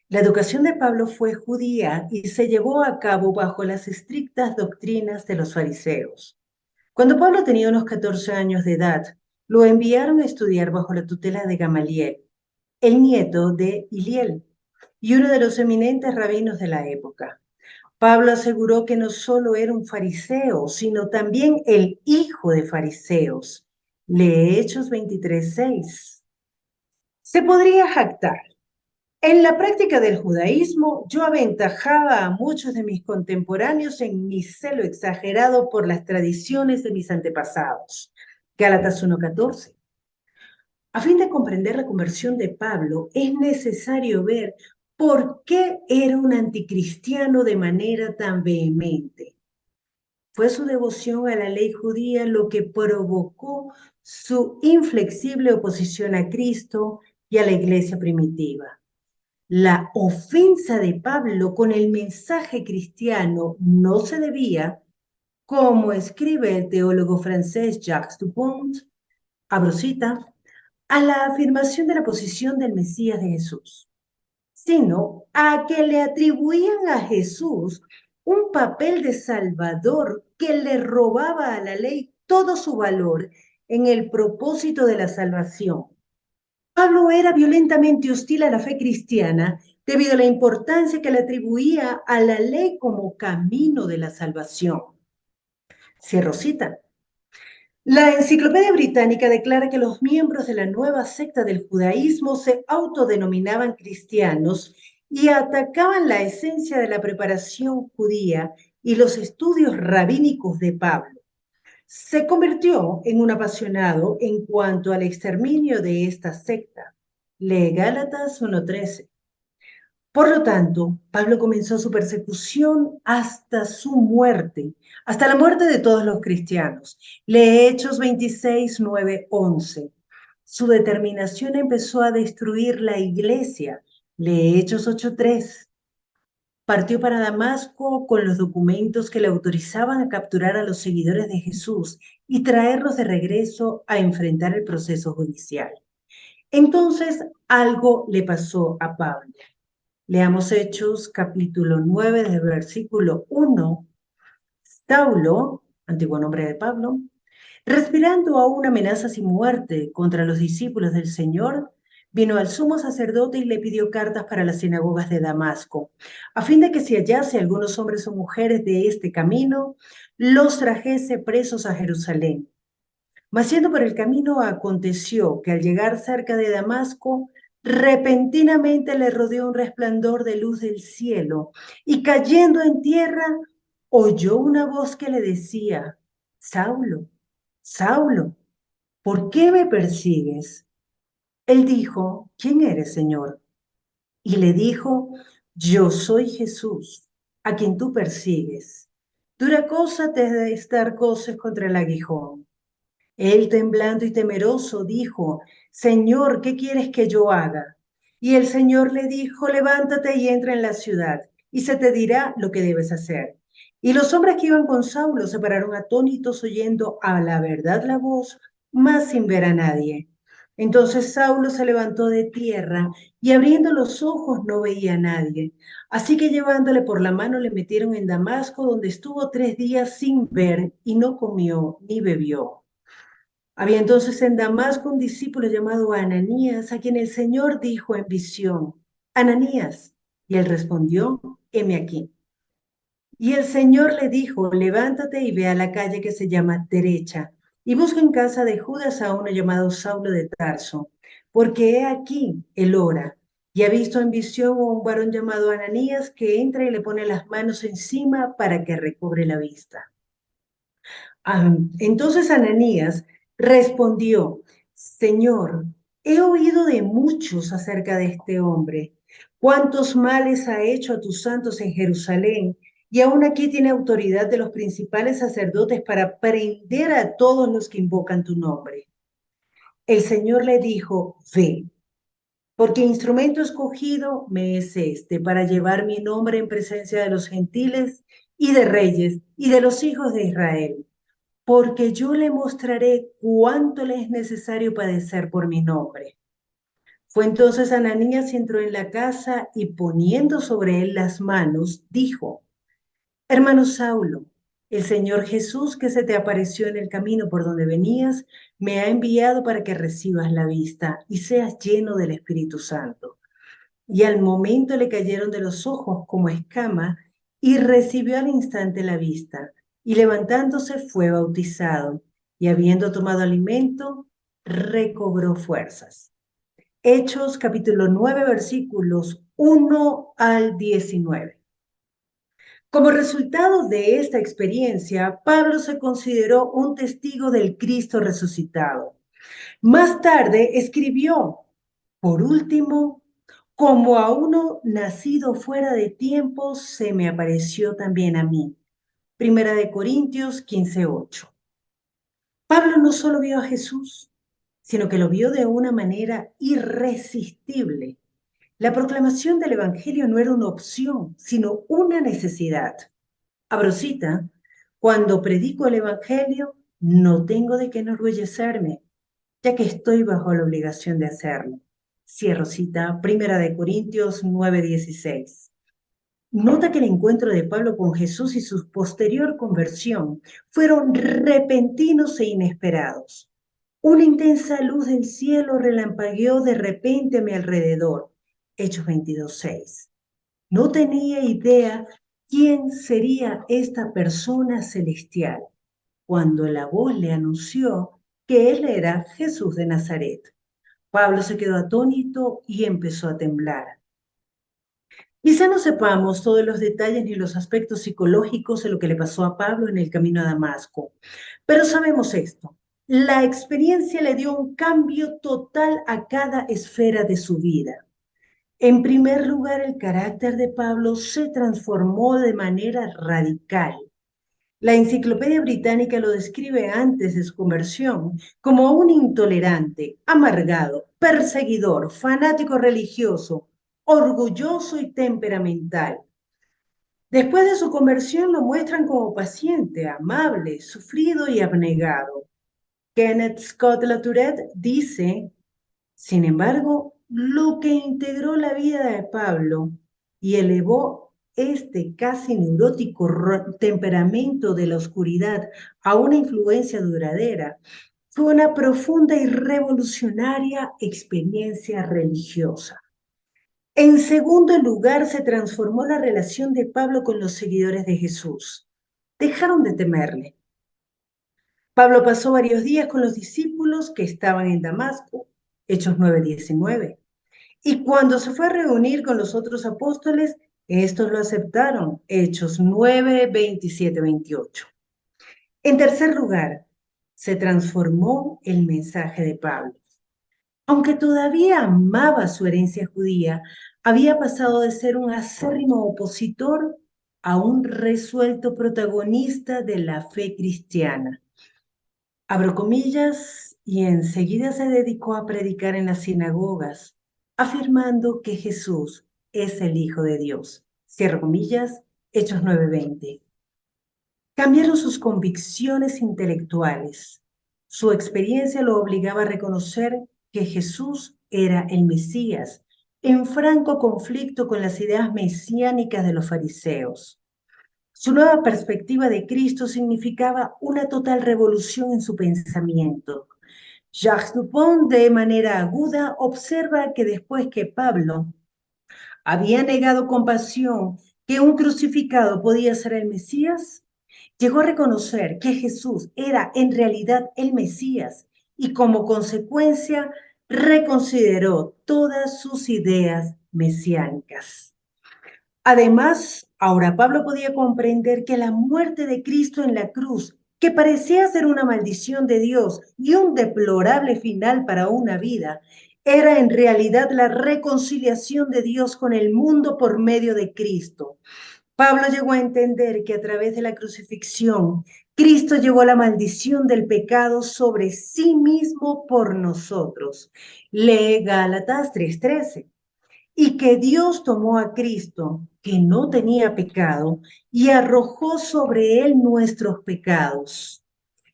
La educación de Pablo fue judía y se llevó a cabo bajo las estrictas doctrinas de los fariseos. Cuando Pablo tenía unos 14 años de edad, lo enviaron a estudiar bajo la tutela de Gamaliel, el nieto de Hiliel, y uno de los eminentes rabinos de la época. Pablo aseguró que no solo era un fariseo, sino también el hijo de fariseos. Lee Hechos 23:6. Se podría jactar. En la práctica del judaísmo, yo aventajaba a muchos de mis contemporáneos en mi celo exagerado por las tradiciones de mis antepasados. Gálatas 1:14. A fin de comprender la conversión de Pablo, es necesario ver por qué era un anticristiano de manera tan vehemente. Fue su devoción a la ley judía lo que provocó su inflexible oposición a Cristo y a la iglesia primitiva. La ofensa de Pablo con el mensaje cristiano no se debía, como escribe el teólogo francés Jacques Dupont, abro cita, a la afirmación de la posición del Mesías de Jesús, sino a que le atribuían a Jesús un papel de salvador que le robaba a la ley todo su valor en el propósito de la salvación. Pablo era violentamente hostil a la fe cristiana debido a la importancia que le atribuía a la ley como camino de la salvación. Cierro cita. La Enciclopedia Británica declara que los miembros de la nueva secta del judaísmo se autodenominaban cristianos y atacaban la esencia de la preparación judía y los estudios rabínicos de Pablo. Se convirtió en un apasionado en cuanto al exterminio de esta secta. Lee Gálatas 1:13. Por lo tanto, Pablo comenzó su persecución hasta su muerte, hasta la muerte de todos los cristianos. Lee Hechos 26, 9, 11. Su determinación empezó a destruir la iglesia. Lee Hechos 8:3. Partió para Damasco con los documentos que le autorizaban a capturar a los seguidores de Jesús y traerlos de regreso a enfrentar el proceso judicial. Entonces, algo le pasó a Pablo. Leamos Hechos capítulo 9, del versículo 1. Saulo, antiguo nombre de Pablo, respirando aún amenazas y muerte contra los discípulos del Señor, vino al sumo sacerdote y le pidió cartas para las sinagogas de Damasco, a fin de que si hallase algunos hombres o mujeres de este camino, los trajese presos a Jerusalén. Mas yendo por el camino, aconteció que al llegar cerca de Damasco, repentinamente le rodeó un resplandor de luz del cielo, y cayendo en tierra, oyó una voz que le decía: Saulo, Saulo, ¿por qué me persigues? Él dijo: ¿Quién eres, Señor? Y le dijo: Yo soy Jesús, a quien tú persigues. Dura cosa te es de estar coces contra el aguijón. Él, temblando y temeroso, dijo: Señor, ¿qué quieres que yo haga? Y el Señor le dijo: Levántate y entra en la ciudad, y se te dirá lo que debes hacer. Y los hombres que iban con Saulo se pararon atónitos, oyendo a la verdad la voz, mas sin ver a nadie. Entonces Saulo se levantó de tierra, y abriendo los ojos no veía a nadie. Así que llevándole por la mano le metieron en Damasco, donde estuvo 3 días sin ver, y no comió ni bebió. Había entonces en Damasco un discípulo llamado Ananías, a quien el Señor dijo en visión: Ananías. Y él respondió: heme aquí. Y el Señor le dijo: levántate y ve a la calle que se llama Derecha, y busca en casa de Judas a uno llamado Saulo de Tarso, porque he aquí, él ora, y ha visto en visión a un varón llamado Ananías que entra y le pone las manos encima para que recobre la vista. Entonces Ananías respondió: Señor, he oído de muchos acerca de este hombre, cuántos males ha hecho a tus santos en Jerusalén, y aún aquí tiene autoridad de los principales sacerdotes para prender a todos los que invocan tu nombre. El Señor le dijo: ve, porque instrumento escogido me es este para llevar mi nombre en presencia de los gentiles y de reyes y de los hijos de Israel, porque yo le mostraré cuánto le es necesario padecer por mi nombre. Fue entonces Ananías y entró en la casa, y poniendo sobre él las manos, dijo: Hermano Saulo, el Señor Jesús, que se te apareció en el camino por donde venías, me ha enviado para que recibas la vista y seas lleno del Espíritu Santo. Y al momento le cayeron de los ojos como escama, y recibió al instante la vista, y levantándose fue bautizado, y habiendo tomado alimento, recobró fuerzas. Hechos capítulo 9, versículos 1 al 19. Como resultado de esta experiencia, Pablo se consideró un testigo del Cristo resucitado. Más tarde escribió, por último, como a uno nacido fuera de tiempo, se me apareció también a mí. Primera de Corintios 15:8. Pablo no solo vio a Jesús, sino que lo vio de una manera irresistible. La proclamación del Evangelio no era una opción, sino una necesidad. Abro cita, cuando predico el Evangelio, no tengo de qué enorgullecerme, ya que estoy bajo la obligación de hacerlo. Cierro cita, Primera de Corintios 9:16. Nota que el encuentro de Pablo con Jesús y su posterior conversión fueron repentinos e inesperados. Una intensa luz del cielo relampagueó de repente a mi alrededor. Hechos 22:6. No tenía idea quién sería esta persona celestial cuando la voz le anunció que él era Jesús de Nazaret. Pablo se quedó atónito y empezó a temblar. Quizá no sepamos todos los detalles ni los aspectos psicológicos de lo que le pasó a Pablo en el camino a Damasco, pero sabemos esto. La experiencia le dio un cambio total a cada esfera de su vida. En primer lugar, el carácter de Pablo se transformó de manera radical. La Enciclopedia Británica lo describe antes de su conversión como un intolerante, amargado, perseguidor, fanático religioso, orgulloso y temperamental. Después de su conversión lo muestran como paciente, amable, sufrido y abnegado. Kenneth Scott Latourette dice, sin embargo, lo que integró la vida de Pablo y elevó este casi neurótico temperamento de la oscuridad a una influencia duradera fue una profunda y revolucionaria experiencia religiosa. En segundo lugar, se transformó la relación de Pablo con los seguidores de Jesús. Dejaron de temerle. Pablo pasó varios días con los discípulos que estaban en Damasco, Hechos 9:19. Y cuando se fue a reunir con los otros apóstoles, estos lo aceptaron, Hechos 9:27-28. En tercer lugar, se transformó el mensaje de Pablo. Aunque todavía amaba su herencia judía, había pasado de ser un acérrimo opositor a un resuelto protagonista de la fe cristiana. Abro comillas, y enseguida se dedicó a predicar en las sinagogas, afirmando que Jesús es el Hijo de Dios. Cierro comillas, Hechos 9:20. Cambiaron sus convicciones intelectuales. Su experiencia lo obligaba a reconocer que Jesús era el Mesías, en franco conflicto con las ideas mesiánicas de los fariseos. Su nueva perspectiva de Cristo significaba una total revolución en su pensamiento. Jacques Dupont, de manera aguda, observa que después que Pablo había negado con pasión que un crucificado podía ser el Mesías, llegó a reconocer que Jesús era en realidad el Mesías y como consecuencia reconsideró todas sus ideas mesiánicas. Además, ahora Pablo podía comprender que la muerte de Cristo en la cruz, que parecía ser una maldición de Dios y un deplorable final para una vida, era en realidad la reconciliación de Dios con el mundo por medio de Cristo. Pablo llegó a entender que a través de la crucifixión, Cristo llevó la maldición del pecado sobre sí mismo por nosotros. Lee Gálatas 3:13. Y que Dios tomó a Cristo, que no tenía pecado, y arrojó sobre él nuestros pecados.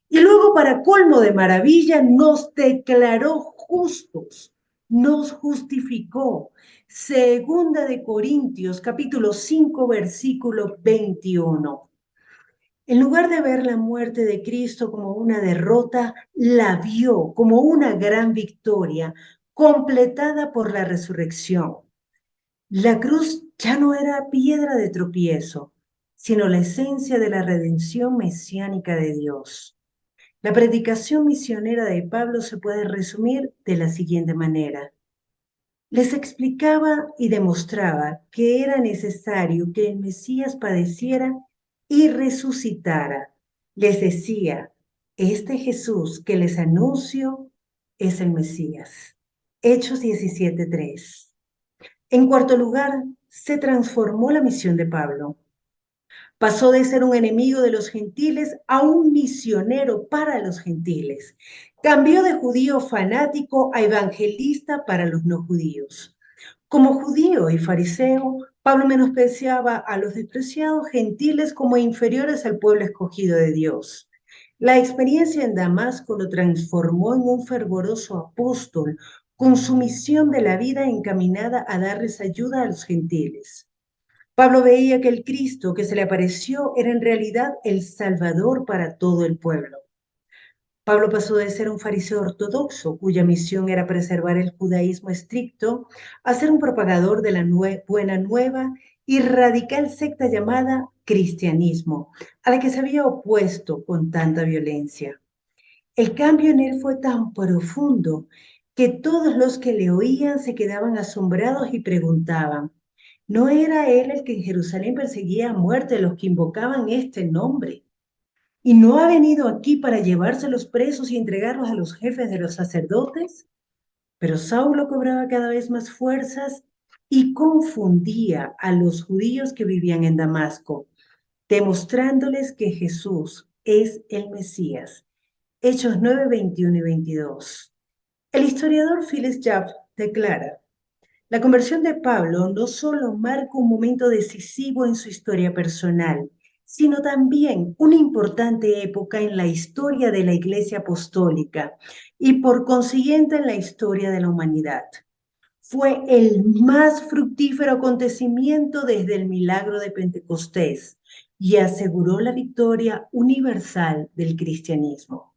Y luego, para colmo de maravilla, nos declaró justos, nos justificó. Segunda de Corintios, capítulo 5, versículo 21. En lugar de ver la muerte de Cristo como una derrota, la vio como una gran victoria, completada por la resurrección. La cruz ya no era piedra de tropiezo, sino la esencia de la redención mesiánica de Dios. La predicación misionera de Pablo se puede resumir de la siguiente manera. Les explicaba y demostraba que era necesario que el Mesías padeciera y resucitara. Les decía, este Jesús que les anuncio es el Mesías. Hechos 17:3. En cuarto lugar, se transformó la misión de Pablo. Pasó de ser un enemigo de los gentiles a un misionero para los gentiles. Cambió de judío fanático a evangelista para los no judíos. Como judío y fariseo, Pablo menospreciaba a los despreciados gentiles como inferiores al pueblo escogido de Dios. La experiencia en Damasco lo transformó en un fervoroso apóstol, con su misión de la vida encaminada a darles ayuda a los gentiles. Pablo veía que el Cristo que se le apareció era en realidad el Salvador para todo el pueblo. Pablo pasó de ser un fariseo ortodoxo, cuya misión era preservar el judaísmo estricto, a ser un propagador de la buena nueva y radical secta llamada cristianismo, a la que se había opuesto con tanta violencia. El cambio en él fue tan profundo que todos los que le oían se quedaban asombrados y preguntaban, ¿no era él el que en Jerusalén perseguía a muerte a los que invocaban este nombre? ¿Y no ha venido aquí para llevarse los presos y entregarlos a los jefes de los sacerdotes? Pero Saulo cobraba cada vez más fuerzas y confundía a los judíos que vivían en Damasco, demostrándoles que Jesús es el Mesías. Hechos 9, 21 y 22. El historiador Phyllis Jubb declara, la conversión de Pablo no solo marca un momento decisivo en su historia personal, sino también una importante época en la historia de la Iglesia Apostólica y por consiguiente en la historia de la humanidad. Fue el más fructífero acontecimiento desde el milagro de Pentecostés y aseguró la victoria universal del cristianismo.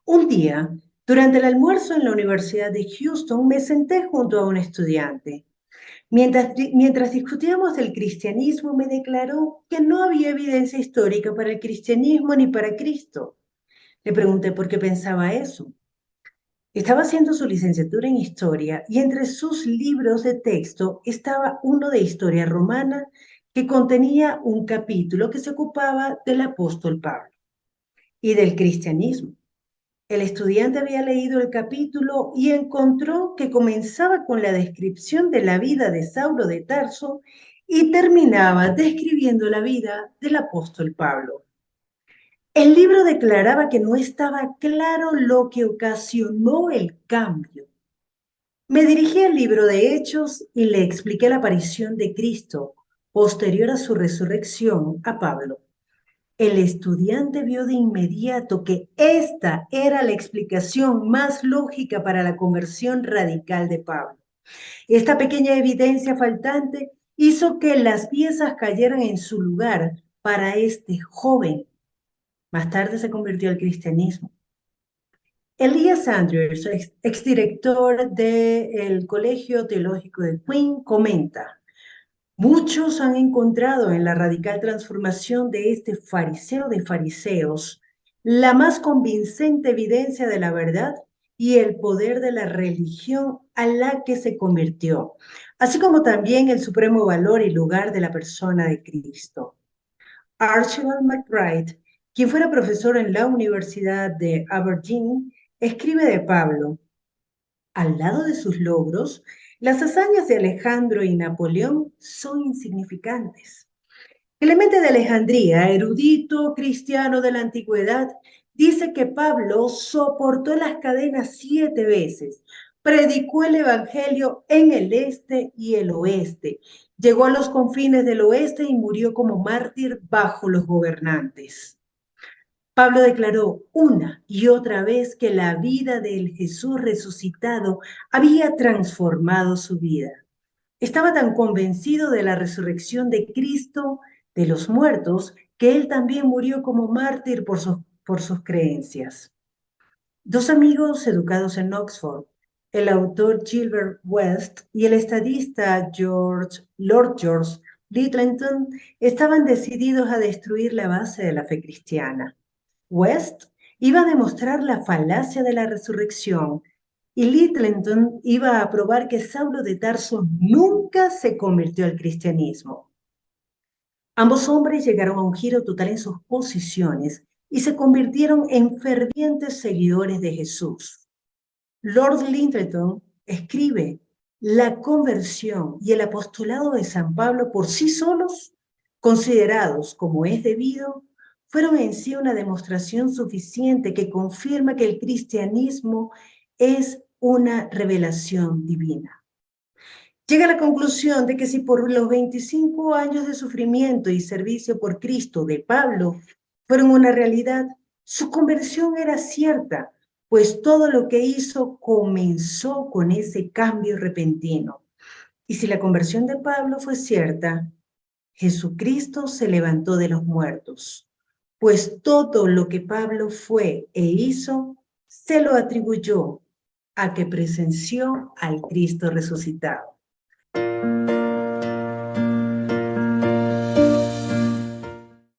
Un día, durante el almuerzo en la Universidad de Houston, me senté junto a un estudiante. Mientras discutíamos del cristianismo, me declaró que no había evidencia histórica para el cristianismo ni para Cristo. Le pregunté por qué pensaba eso. Estaba haciendo su licenciatura en historia y entre sus libros de texto estaba uno de historia romana que contenía un capítulo que se ocupaba del apóstol Pablo y del cristianismo. El estudiante había leído el capítulo y encontró que comenzaba con la descripción de la vida de Saulo de Tarso y terminaba describiendo la vida del apóstol Pablo. El libro declaraba que no estaba claro lo que ocasionó el cambio. Me dirigí al libro de Hechos y le expliqué la aparición de Cristo posterior a su resurrección a Pablo. El estudiante vio de inmediato que esta era la explicación más lógica para la conversión radical de Pablo. Esta pequeña evidencia faltante hizo que las piezas cayeran en su lugar para este joven. Más tarde se convirtió al cristianismo. Elias Andrews, exdirector del Colegio Teológico de Queen, comenta, muchos han encontrado en la radical transformación de este fariseo de fariseos la más convincente evidencia de la verdad y el poder de la religión a la que se convirtió, así como también el supremo valor y lugar de la persona de Cristo. Archibald McBride, quien fuera profesor en la Universidad de Aberdeen, escribe de Pablo, al lado de sus logros, las hazañas de Alejandro y Napoleón son insignificantes. Clemente de Alejandría, erudito cristiano de la antigüedad, dice que Pablo soportó las cadenas 7 veces, predicó el evangelio en el este y el oeste, llegó a los confines del oeste y murió como mártir bajo los gobernantes. Pablo declaró una y otra vez que la vida del Jesús resucitado había transformado su vida. Estaba tan convencido de la resurrección de Cristo de los muertos que él también murió como mártir por sus creencias. Dos amigos educados en Oxford, el autor Gilbert West y el estadista Lord George Lyttelton, estaban decididos a destruir la base de la fe cristiana. West iba a demostrar la falacia de la resurrección y Lyttelton iba a probar que Saulo de Tarso nunca se convirtió al cristianismo. Ambos hombres llegaron a un giro total en sus posiciones y se convirtieron en fervientes seguidores de Jesús. Lord Lyttelton escribe: la conversión y el apostolado de San Pablo por sí solos, considerados como es debido, fueron en sí una demostración suficiente que confirma que el cristianismo es una revelación divina. Llega a la conclusión de que si por los 25 años de sufrimiento y servicio por Cristo de Pablo fueron una realidad, su conversión era cierta, pues todo lo que hizo comenzó con ese cambio repentino. Y si la conversión de Pablo fue cierta, Jesucristo se levantó de los muertos, pues todo lo que Pablo fue e hizo se lo atribuyó a que presenció al Cristo resucitado.